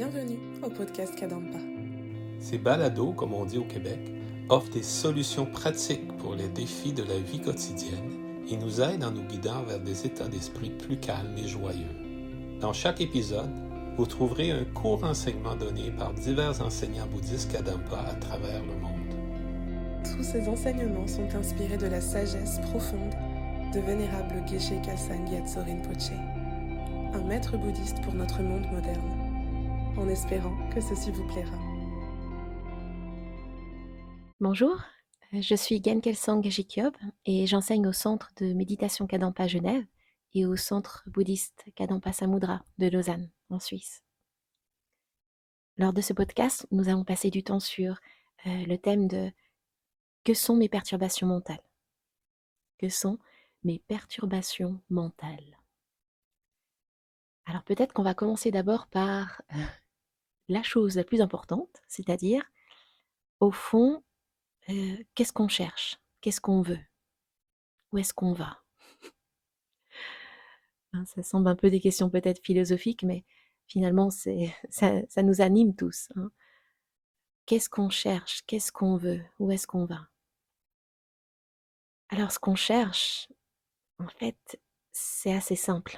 Bienvenue au podcast Kadampa. Ces balados, comme on dit au Québec, offrent des solutions pratiques pour les défis de la vie quotidienne et nous aident en nous guidant vers des états d'esprit plus calmes et joyeux. Dans chaque épisode, vous trouverez un court enseignement donné par divers enseignants bouddhistes Kadampa à travers le monde. Tous ces enseignements sont inspirés de la sagesse profonde de vénérable Geshe Kelsang Gyatso Rinpoche, un maître bouddhiste pour notre monde moderne, en espérant que ceci vous plaira. Bonjour, je suis Gen Kelsang Gyatso et j'enseigne au Centre de méditation Kadampa Genève et au Centre bouddhiste Kadampa Samudra de Lausanne, en Suisse. Lors de ce podcast, nous allons passer du temps sur le thème de « Que sont mes perturbations mentales ?» Que sont mes perturbations mentales? Alors peut-être qu'on va commencer d'abord par la chose la plus importante, c'est-à-dire, au fond, qu'est-ce qu'on cherche? Qu'est-ce qu'on veut? Où est-ce qu'on va? Ça semble un peu des questions peut-être philosophiques, mais finalement, ça nous anime tous. Qu'est-ce qu'on cherche? Qu'est-ce qu'on veut? Où est-ce qu'on va? Alors, ce qu'on cherche, en fait, c'est assez simple.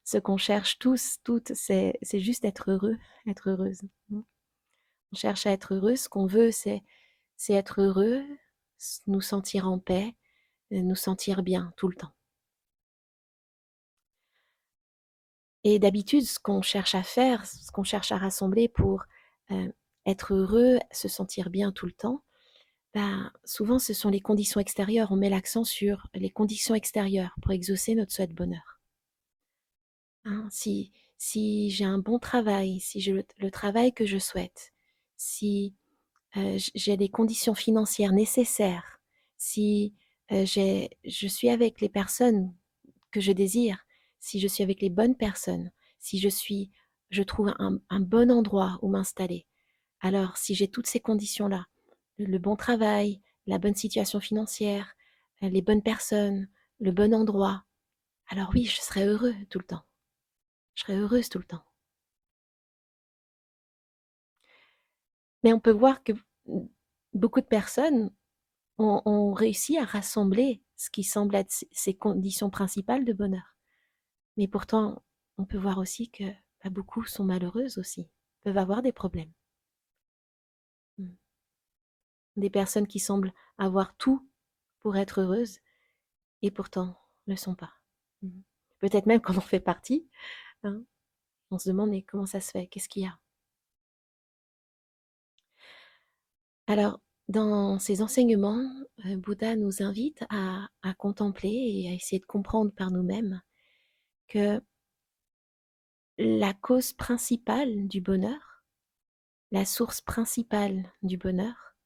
Ce qu'on cherche tous, toutes, c'est juste être heureux, être heureuse. On cherche à être heureux. Ce qu'on veut, c'est être heureux, nous sentir en paix, nous sentir bien tout le temps. Et d'habitude, ce qu'on cherche à faire, ce qu'on cherche à rassembler pour être heureux, se sentir bien tout le temps, souvent ce sont les conditions extérieures. On met l'accent sur les conditions extérieures pour exaucer notre souhait de bonheur. Si j'ai un bon travail, si j'ai le travail que je souhaite, si j'ai les conditions financières nécessaires, si je suis avec les personnes que je désire, si je suis avec les bonnes personnes, si je trouve un bon endroit où m'installer. Alors, si j'ai toutes ces conditions-là, le bon travail, la bonne situation financière, les bonnes personnes, le bon endroit, alors oui, je serai heureux tout le temps. Je serai heureuse tout le temps. Mais on peut voir que beaucoup de personnes ont réussi à rassembler ce qui semble être ces conditions principales de bonheur. Mais pourtant, on peut voir aussi que beaucoup sont malheureuses aussi, peuvent avoir des problèmes. Des personnes qui semblent avoir tout pour être heureuses et pourtant ne le sont pas. Peut-être même qu'on en fait partie. On se demande mais comment ça se fait? Qu'est-ce qu'il y a? Alors, dans ces enseignements, Bouddha nous invite à contempler et à essayer de comprendre par nous-mêmes que la cause principale du bonheur, la source principale du bonheur,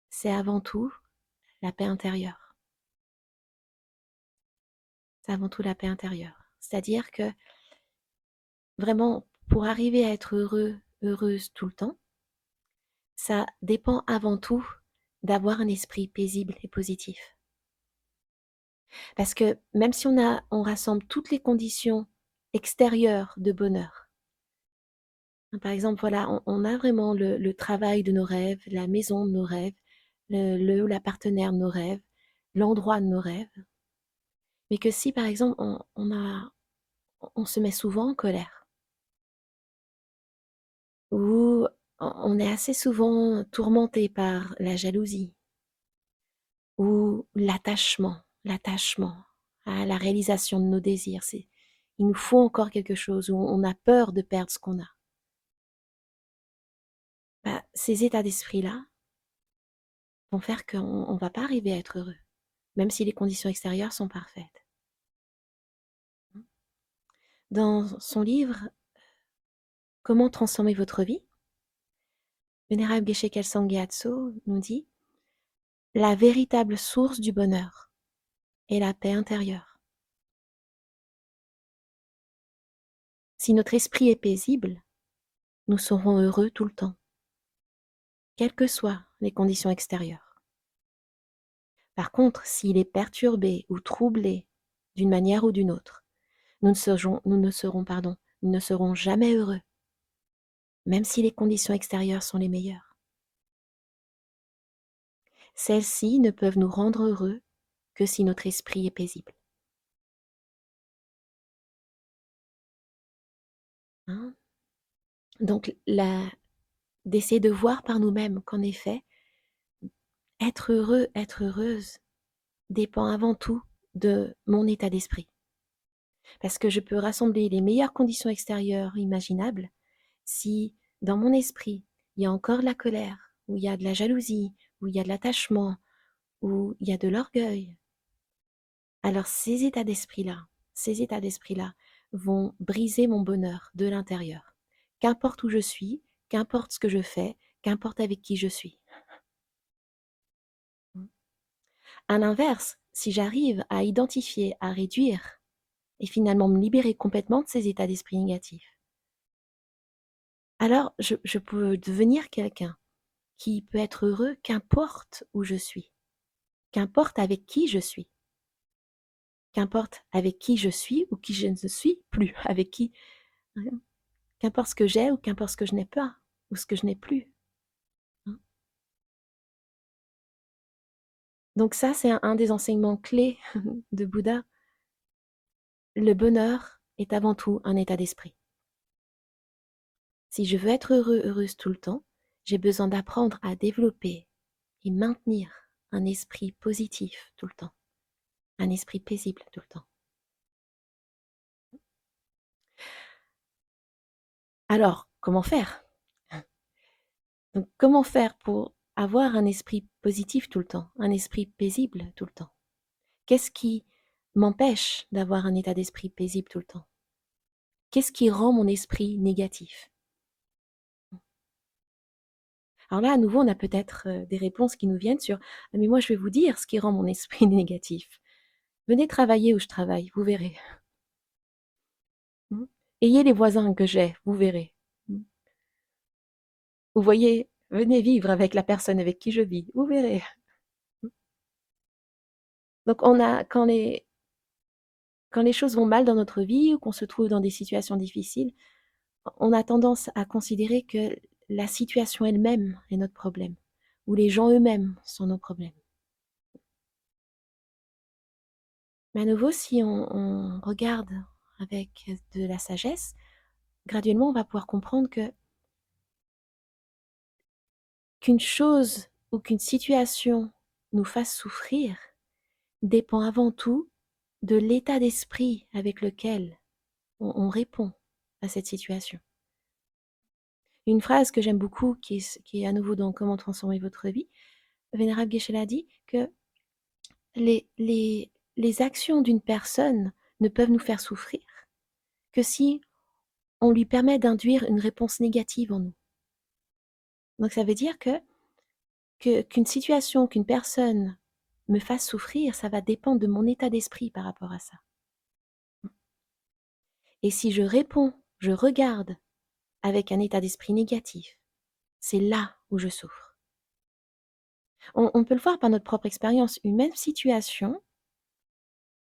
c'est avant tout la paix intérieure. C'est avant tout la paix intérieure. C'est-à-dire que vraiment, pour arriver à être heureux, heureuse tout le temps, ça dépend avant tout d'avoir un esprit paisible et positif. Parce que même si on rassemble toutes les conditions extérieures de bonheur, par exemple, voilà, on a vraiment le travail de nos rêves, la maison de nos rêves, le ou la partenaire de nos rêves, l'endroit de nos rêves, mais que si par exemple on se met souvent en colère, ou on est assez souvent tourmenté par la jalousie, ou l'attachement à la réalisation de nos désirs. Il nous faut encore quelque chose, ou on a peur de perdre ce qu'on a. Ces états d'esprit-là vont faire qu'on ne va pas arriver à être heureux, même si les conditions extérieures sont parfaites. Dans son livre « Comment transformer votre vie ?», Vénérable Geshe Kelsang Gyatso nous dit « La véritable source du bonheur est la paix intérieure. Si notre esprit est paisible, nous serons heureux tout le temps, quelles que soient les conditions extérieures. Par contre, s'il est perturbé ou troublé d'une manière ou d'une autre, nous ne serons jamais heureux. même si les conditions extérieures sont les meilleures. Celles-ci ne peuvent nous rendre heureux que si notre esprit est paisible. Hein? Donc, d'essayer de voir par nous-mêmes qu'en effet, être heureux, être heureuse, dépend avant tout de mon état d'esprit. Parce que je peux rassembler les meilleures conditions extérieures imaginables si, dans mon esprit, il y a encore de la colère, ou il y a de la jalousie, ou il y a de l'attachement, ou il y a de l'orgueil. Alors ces états d'esprit-là vont briser mon bonheur de l'intérieur. Qu'importe où je suis, qu'importe ce que je fais, qu'importe avec qui je suis. À l'inverse, si j'arrive à identifier, à réduire et finalement me libérer complètement de ces états d'esprit négatifs, alors je peux devenir quelqu'un qui peut être heureux qu'importe où je suis, qu'importe avec qui je suis, qu'importe avec qui je suis ou qui je ne suis plus, avec qui, qu'importe ce que j'ai ou qu'importe ce que je n'ai pas ou ce que je n'ai plus. Donc ça, c'est un des enseignements clés de Bouddha. Le bonheur est avant tout un état d'esprit. Si je veux être heureux, heureuse tout le temps, j'ai besoin d'apprendre à développer et maintenir un esprit positif tout le temps, un esprit paisible tout le temps. Alors, comment faire? Donc, comment faire pour avoir un esprit positif tout le temps, un esprit paisible tout le temps? Qu'est-ce qui m'empêche d'avoir un état d'esprit paisible tout le temps? Qu'est-ce qui rend mon esprit négatif? Alors là, à nouveau, on a peut-être des réponses qui nous viennent sur « Mais moi, je vais vous dire ce qui rend mon esprit négatif. Venez travailler où je travaille, vous verrez. Ayez les voisins que j'ai, vous verrez. Vous voyez, venez vivre avec la personne avec qui je vis, vous verrez. » Donc, quand les choses vont mal dans notre vie ou qu'on se trouve dans des situations difficiles, on a tendance à considérer que la situation elle-même est notre problème, ou les gens eux-mêmes sont nos problèmes. Mais à nouveau, si on regarde avec de la sagesse, graduellement, on va pouvoir comprendre qu'une chose ou qu'une situation nous fasse souffrir dépend avant tout de l'état d'esprit avec lequel on répond à cette situation. Une phrase que j'aime beaucoup, qui est à nouveau dans Comment transformer votre vie, Vénérable Geshe-la dit que les actions d'une personne ne peuvent nous faire souffrir que si on lui permet d'induire une réponse négative en nous. Donc ça veut dire qu'une situation, qu'une personne me fasse souffrir, ça va dépendre de mon état d'esprit par rapport à ça. Et si je réponds, je regarde avec un état d'esprit négatif, c'est là où je souffre. On peut le voir par notre propre expérience. Une même situation,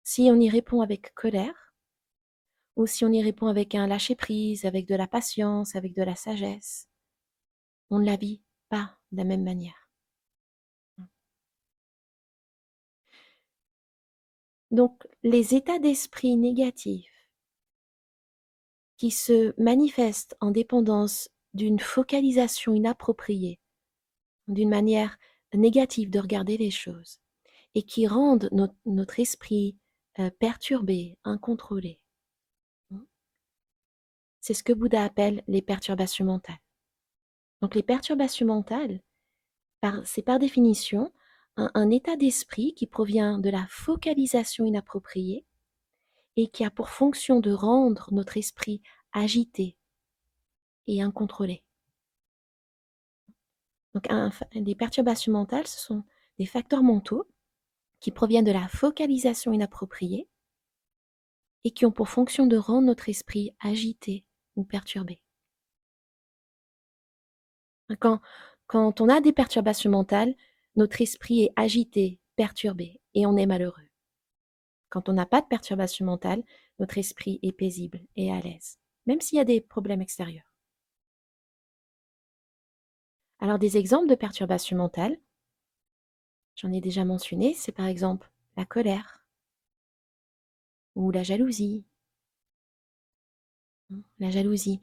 si on y répond avec colère, ou si on y répond avec un lâcher-prise, avec de la patience, avec de la sagesse, on ne la vit pas de la même manière. Donc, les états d'esprit négatifs qui se manifestent en dépendance d'une focalisation inappropriée, d'une manière négative de regarder les choses, et qui rendent notre esprit perturbé, incontrôlé. C'est ce que Bouddha appelle les perturbations mentales. Donc les perturbations mentales, c'est par définition un état d'esprit qui provient de la focalisation inappropriée et qui a pour fonction de rendre notre esprit agité et incontrôlé. Donc les perturbations mentales, ce sont des facteurs mentaux qui proviennent de la focalisation inappropriée et qui ont pour fonction de rendre notre esprit agité ou perturbé. Quand on a des perturbations mentales, notre esprit est agité, perturbé, et on est malheureux. Quand on n'a pas de perturbation mentale, notre esprit est paisible et à l'aise, même s'il y a des problèmes extérieurs. Alors des exemples de perturbations mentales, j'en ai déjà mentionné, c'est par exemple la colère ou la jalousie. La jalousie,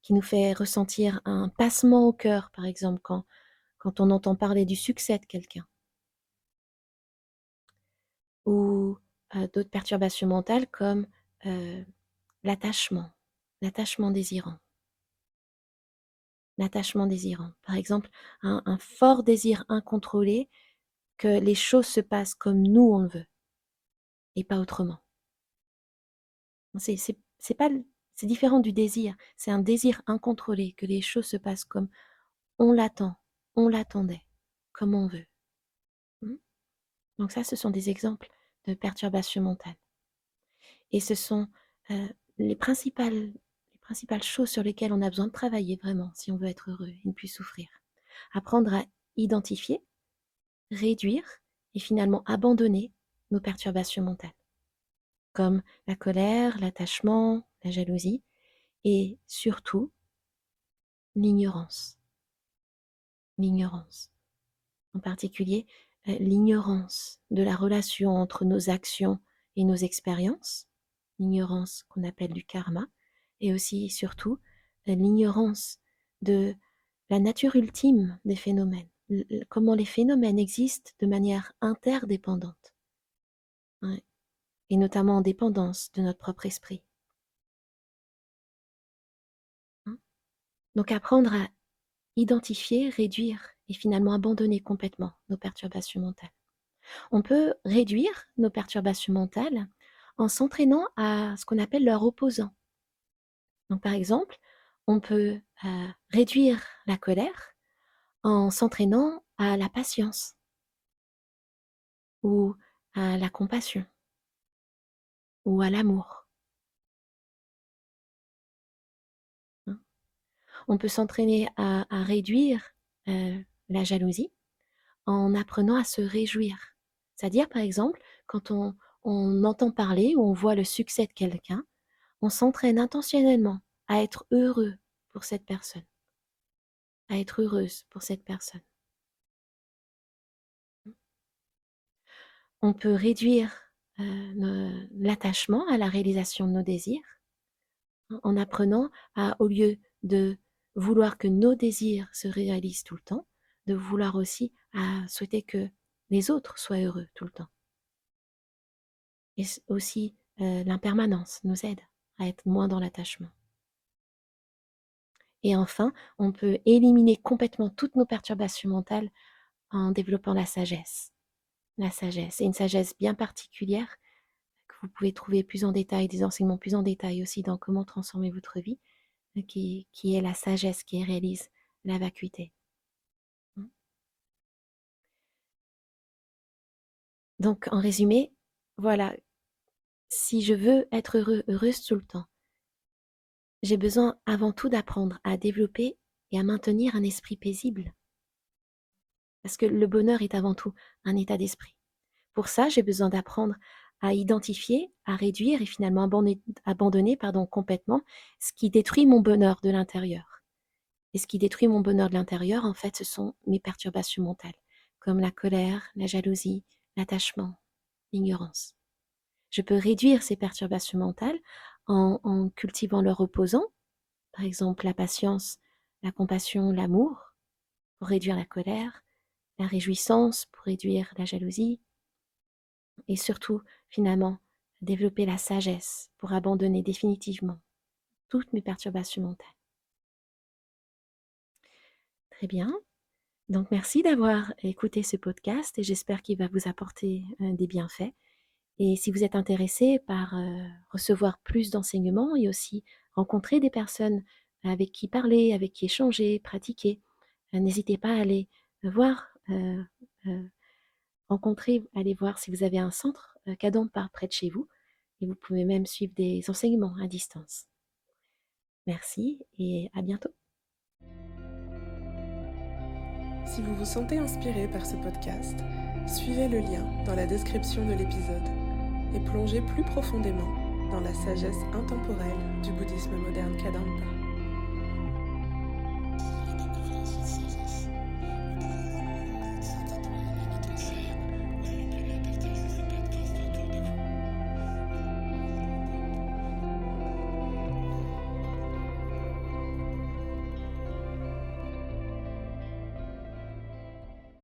qui nous fait ressentir un passement au cœur, par exemple, quand on entend parler du succès de quelqu'un. Ou d'autres perturbations mentales comme l'attachement désirant. L'attachement désirant. Par exemple, un fort désir incontrôlé que les choses se passent comme nous on le veut et pas autrement. C'est différent du désir. C'est un désir incontrôlé, que les choses se passent comme on l'attend, on l'attendait, comme on veut. Donc ça, ce sont des exemples de perturbations mentales. Et ce sont les principales choses sur lesquelles on a besoin de travailler vraiment si on veut être heureux et ne plus souffrir. Apprendre à identifier, réduire et finalement abandonner nos perturbations mentales, comme la colère, l'attachement, la jalousie et surtout l'ignorance. L'ignorance. En particulier, l'ignorance de la relation entre nos actions et nos expériences, l'ignorance qu'on appelle du karma, et aussi, surtout, l'ignorance de la nature ultime des phénomènes, comment les phénomènes existent de manière interdépendante, et notamment en dépendance de notre propre esprit. Donc apprendre à identifier, réduire et finalement abandonner complètement nos perturbations mentales. On peut réduire nos perturbations mentales en s'entraînant à ce qu'on appelle leur opposant. Donc par exemple, on peut réduire la colère en s'entraînant à la patience ou à la compassion ou à l'amour. On peut s'entraîner à réduire la jalousie en apprenant à se réjouir. C'est-à-dire, par exemple, quand on entend parler ou on voit le succès de quelqu'un, on s'entraîne intentionnellement à être heureux pour cette personne, à être heureuse pour cette personne. On peut réduire l'attachement à la réalisation de nos désirs en apprenant à, au lieu de vouloir que nos désirs se réalisent tout le temps, de vouloir aussi à souhaiter que les autres soient heureux tout le temps. Et aussi, l'impermanence nous aide à être moins dans l'attachement. Et enfin, on peut éliminer complètement toutes nos perturbations mentales en développant la sagesse. La sagesse, et une sagesse bien particulière que vous pouvez trouver plus en détail, des enseignements plus en détail aussi dans Comment transformer votre vie, qui est la sagesse qui réalise la vacuité. Donc, en résumé, voilà, si je veux être heureux, heureuse tout le temps, j'ai besoin avant tout d'apprendre à développer et à maintenir un esprit paisible. Parce que le bonheur est avant tout un état d'esprit. Pour ça, j'ai besoin d'apprendre à identifier, à réduire et finalement abandonner complètement ce qui détruit mon bonheur de l'intérieur. Et ce qui détruit mon bonheur de l'intérieur, en fait, ce sont mes perturbations mentales, comme la colère, la jalousie, l'attachement, l'ignorance. Je peux réduire ces perturbations mentales en cultivant leur opposant, par exemple la patience, la compassion, l'amour, pour réduire la colère, la réjouissance pour réduire la jalousie, et surtout, finalement, développer la sagesse pour abandonner définitivement toutes mes perturbations mentales. Très bien. Donc, merci d'avoir écouté ce podcast et j'espère qu'il va vous apporter des bienfaits. Et si vous êtes intéressé par recevoir plus d'enseignements et aussi rencontrer des personnes avec qui parler, avec qui échanger, pratiquer, n'hésitez pas à aller voir, aller voir si vous avez un centre Kadampa près de chez vous et vous pouvez même suivre des enseignements à distance. Merci et à bientôt. Si vous vous sentez inspiré par ce podcast, suivez le lien dans la description de l'épisode et plongez plus profondément dans la sagesse intemporelle du bouddhisme moderne Kadampa.